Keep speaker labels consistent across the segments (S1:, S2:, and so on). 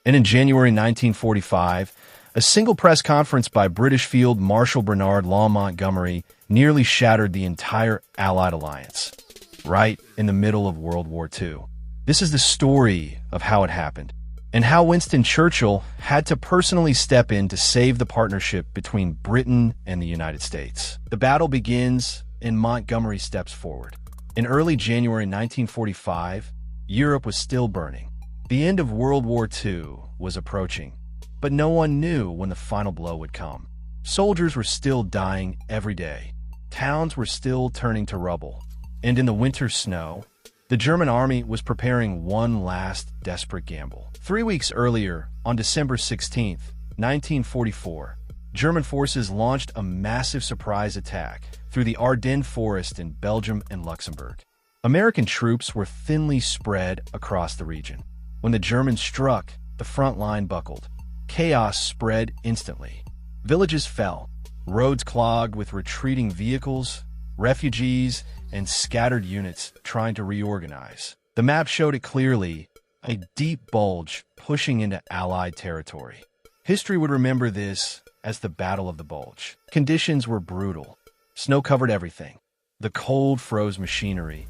S1: And in January 1945, a single press conference by British Field Marshal Bernard Law Montgomery nearly shattered the entire Allied alliance, right in the middle of World War II. This is the story of how it happened, and how Winston Churchill had to personally step in to save the partnership between Britain and the United States. The battle begins, and Montgomery steps forward. In early January 1945, Europe was still burning. The end of World War II was approaching, but no one knew when the final blow would come. Soldiers were still dying every day. Towns were still turning to rubble. And in the winter snow, the German army was preparing one last desperate gamble. 3 weeks earlier, on December 16, 1944, German forces launched a massive surprise attack through the Ardennes forest in Belgium and Luxembourg. American troops were thinly spread across the region. When the Germans struck, the front line buckled. Chaos spread instantly. Villages fell, roads clogged with retreating vehicles, refugees, and scattered units trying to reorganize. The map showed it clearly, a deep bulge pushing into Allied territory. History would remember this as the Battle of the Bulge. Conditions were brutal. Snow covered everything. The cold froze machinery,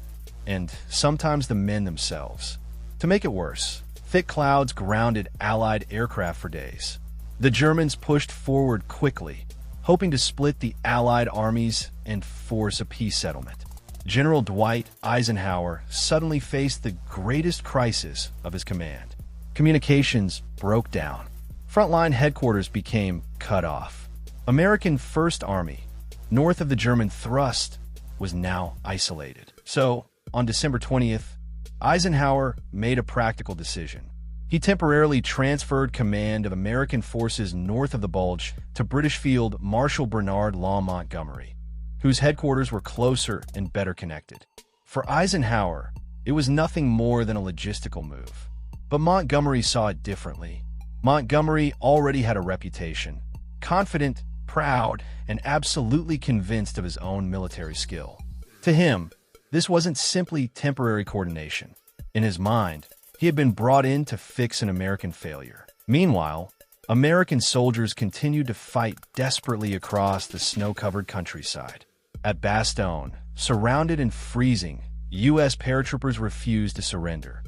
S1: and sometimes the men themselves. To make it worse, thick clouds grounded Allied aircraft for days. The Germans pushed forward quickly, hoping to split the Allied armies and force a peace settlement. General Dwight Eisenhower suddenly faced the greatest crisis of his command. Communications broke down. Frontline headquarters became cut off. American First Army, north of the German thrust, was now isolated. So, on December 20th, Eisenhower made a practical decision. He temporarily transferred command of American forces north of the Bulge to British Field Marshal Bernard Law Montgomery, whose headquarters were closer and better connected. For Eisenhower, it was nothing more than a logistical move. But Montgomery saw it differently. Montgomery already had a reputation, confident, proud, and absolutely convinced of his own military skill. To him, this wasn't simply temporary coordination. In his mind, he had been brought in to fix an American failure. Meanwhile, American soldiers continued to fight desperately across the snow-covered countryside. At Bastogne, surrounded and freezing, U.S. paratroopers refused to surrender,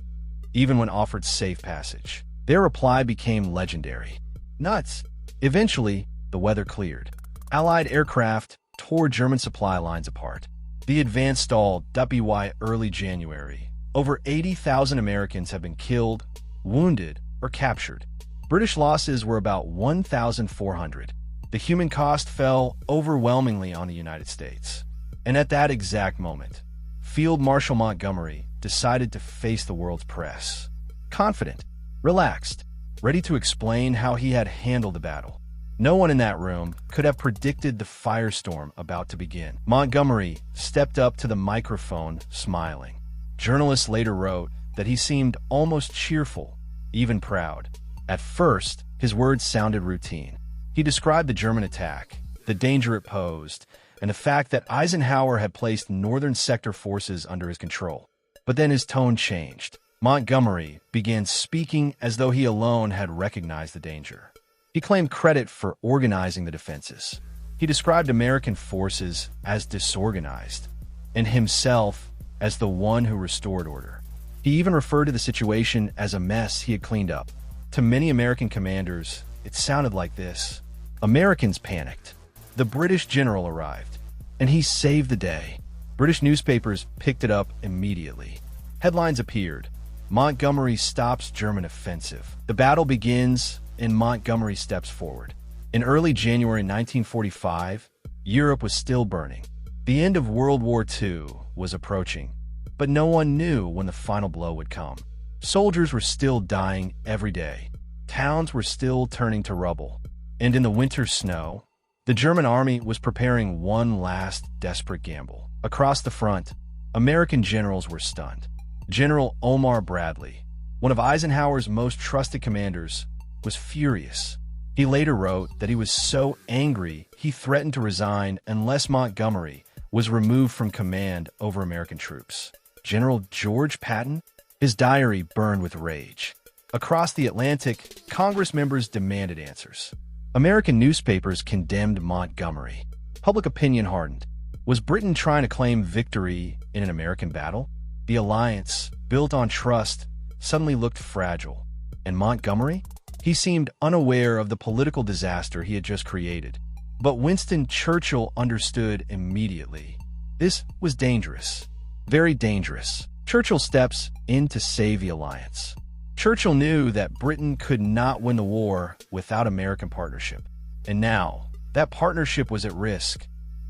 S1: even when offered safe passage. Their reply became legendary. Nuts! Eventually, the weather cleared. Allied aircraft tore German supply lines apart. The advance stalled WWII early January. Over 80,000 Americans have been killed, wounded, or captured. British losses were about 1,400. The human cost fell overwhelmingly on the United States. And at that exact moment, Field Marshal Montgomery decided to face the world's press. Confident, relaxed, ready to explain how he had handled the battle. No one in that room could have predicted the firestorm about to begin. Montgomery stepped up to the microphone, smiling. Journalists later wrote that he seemed almost cheerful, even proud. At first, his words sounded routine. He described the German attack, the danger it posed, and the fact that Eisenhower had placed northern sector forces under his control. But then his tone changed. Montgomery began speaking as though he alone had recognized the danger. He claimed credit for organizing the defenses. He described American forces as disorganized, and himself as the one who restored order. He even referred to the situation as a mess he had cleaned up. To many American commanders, it sounded like this. Americans panicked. The British general arrived, and he saved the day. British newspapers picked it up immediately. Headlines appeared. Montgomery stops German offensive. The battle begins, and Montgomery steps forward. In early January 1945, Europe was still burning. The end of World War II was approaching, but no one knew when the final blow would come. Soldiers were still dying every day. Towns were still turning to rubble. And in the winter snow, the German army was preparing one last desperate gamble. Across the front, American generals were stunned. General Omar Bradley, one of Eisenhower's most trusted commanders, was furious. He later wrote that he was so angry he threatened to resign unless Montgomery was removed from command over American troops. General George Patton, his diary burned with rage. Across the Atlantic, Congress members demanded answers. American newspapers condemned Montgomery. Public opinion hardened. Was Britain trying to claim victory in an American battle? The alliance, built on trust, suddenly looked fragile. And Montgomery? He seemed unaware of the political disaster he had just created. But Winston Churchill understood immediately. This was dangerous. Very dangerous. Churchill steps in to save the alliance. Churchill knew that Britain could not win the war without American partnership. And now, that partnership was at risk.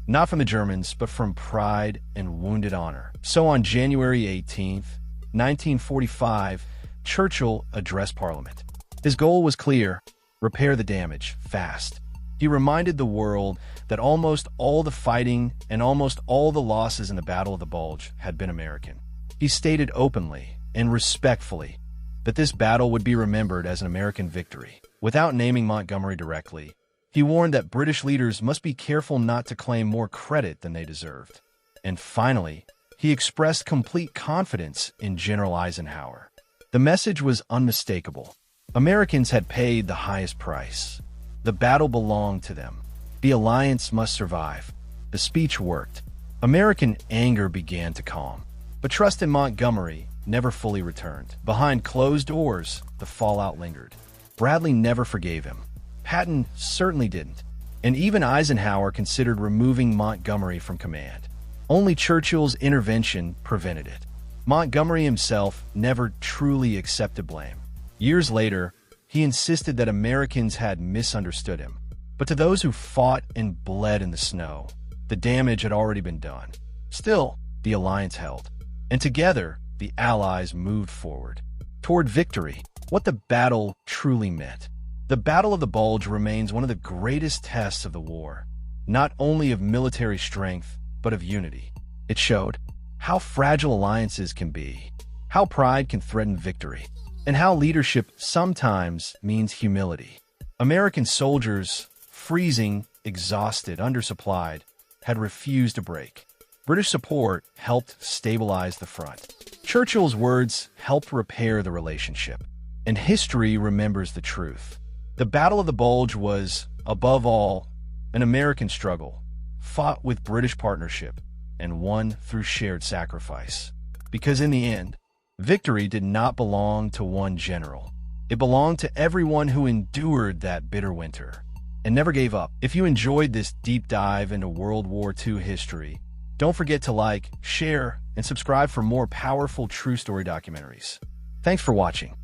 S1: Not from the Germans, but from pride and wounded honor. So on January 18th, 1945, Churchill addressed Parliament. His goal was clear: repair the damage, fast. He reminded the world that almost all the fighting and almost all the losses in the Battle of the Bulge had been American. He stated openly and respectfully that this battle would be remembered as an American victory. Without naming Montgomery directly, he warned that British leaders must be careful not to claim more credit than they deserved. And finally, he expressed complete confidence in General Eisenhower. The message was unmistakable. Americans had paid the highest price. The battle belonged to them. The alliance must survive. The speech worked. American anger began to calm. But trust in Montgomery never fully returned. Behind closed doors, the fallout lingered. Bradley never forgave him. Patton certainly didn't. And even Eisenhower considered removing Montgomery from command. Only Churchill's intervention prevented it. Montgomery himself never truly accepted blame. Years later, he insisted that Americans had misunderstood him. But to those who fought and bled in the snow, the damage had already been done. Still, the alliance held. And together, the Allies moved forward toward victory. What the battle truly meant. The Battle of the Bulge remains one of the greatest tests of the war, not only of military strength, but of unity. It showed how fragile alliances can be, how pride can threaten victory, and how leadership sometimes means humility. American soldiers, freezing, exhausted, undersupplied, had refused to break. British support helped stabilize the front. Churchill's words helped repair the relationship, and history remembers the truth. The Battle of the Bulge was, above all, an American struggle, fought with British partnership and won through shared sacrifice. Because in the end, victory did not belong to one general. It belonged to everyone who endured that bitter winter and never gave up. If you enjoyed this deep dive into World War II history, don't forget to like, share, and subscribe for more powerful true story documentaries. Thanks for watching.